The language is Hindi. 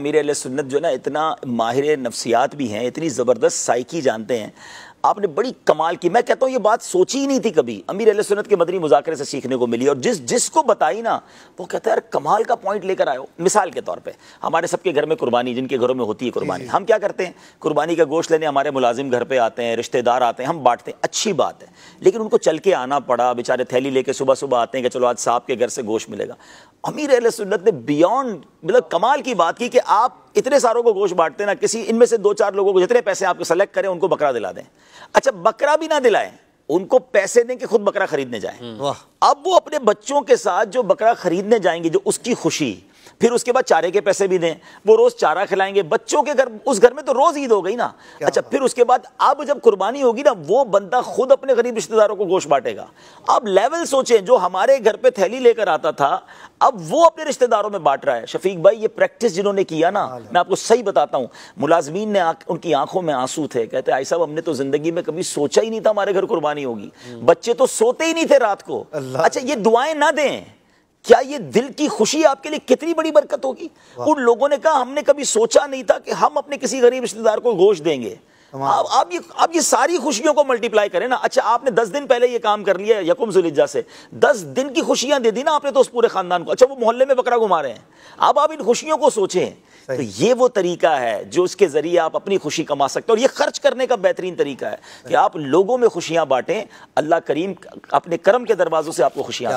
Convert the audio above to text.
अमीर अहले सुन्नत जो है ना, इतना माहिर नफ्सियात भी हैं, इतनी ज़बरदस्त साइकी जानते हैं। आपने बड़ी कमाल की, मैं कहता हूँ ये बात सोची ही नहीं थी कभी, अमीर अहले सुन्नत के मदनी मुज़ाकरे से सीखने को मिली। और जिसको बताई ना, वो कहता है यार कमाल का पॉइंट लेकर आए हो। मिसाल के तौर पे हमारे सबके घर में कुर्बानी, जिनके घरों में होती है कुर्बानी, हम क्या करते हैं, कुर्बानी का गोश्त लेने हमारे मुलाजिम घर पे आते हैं, रिश्तेदार आते हैं, हम बांटते हैं, अच्छी बात है। लेकिन उनको चल के आना पड़ा, बेचारे थैली लेके सुबह सुबह आते हैं कि चलो आज साहब के घर से गोश्त मिलेगा। अमीर अहले सुन्नत ने बियॉन्ड, मतलब कमाल की बात की कि आप इतने सारों को गोश्त बांटते ना, किसी इनमें से 2-4 लोगों को जितने पैसे आपको सेलेक्ट करें उनको बकरा दिला दें। अच्छा, बकरा भी ना दिलाएं, उनको पैसे दें कि खुद बकरा खरीदने जाएं। अब वो अपने बच्चों के साथ जो बकरा खरीदने जाएंगे, जो उसकी खुशी, फिर उसके बाद चारे के पैसे भी दें, वो रोज चारा खिलाएंगे बच्चों के घर, उस घर में तो रोज ईद हो गई ना। अच्छा, फिर उसके बाद अब जब कुर्बानी होगी ना, वो बंदा खुद अपने गरीब रिश्तेदारों को गोश्त बांटेगा। अब लेवल सोचें, जो हमारे घर पे थैली लेकर आता था, अब वो अपने रिश्तेदारों में बांट रहा है। शफीक भाई, ये प्रैक्टिस जिन्होंने किया ना, मैं आपको सही बताता हूँ, मुलाजमीन ने उनकी आंखों में आंसू थे, कहते आई साहब हमने तो जिंदगी में कभी सोचा ही नहीं था हमारे घर कुर्बानी होगी, बच्चे तो सोते ही नहीं थे रात को। अच्छा, ये दुआएं ना दें, क्या ये दिल की खुशी आपके लिए कितनी बड़ी बरकत होगी। उन लोगों ने कहा हमने कभी सोचा नहीं था कि हम अपने किसी गरीब रिश्तेदार को गोश्त देंगे। आप ये सारी खुशियों को मल्टीप्लाई करें ना। अच्छा, आपने 10 दिन पहले ये काम कर लिया यकुम ज़ुल्हिज्जा से, 10 दिन की खुशियां दे दी ना आपने तो उस पूरे खानदान को। अच्छा, वो मोहल्ले में बकरा घुमा रहे हैं, अब आप इन खुशियों को सोचें। तो ये वो तरीका है जो उसके जरिए आप अपनी खुशी कमा सकते हैं। और ये खर्च करने का बेहतरीन तरीका है कि आप लोगों में खुशियां बांटें। अल्लाह करीम अपने करम के दरवाजों से आपको खुशियां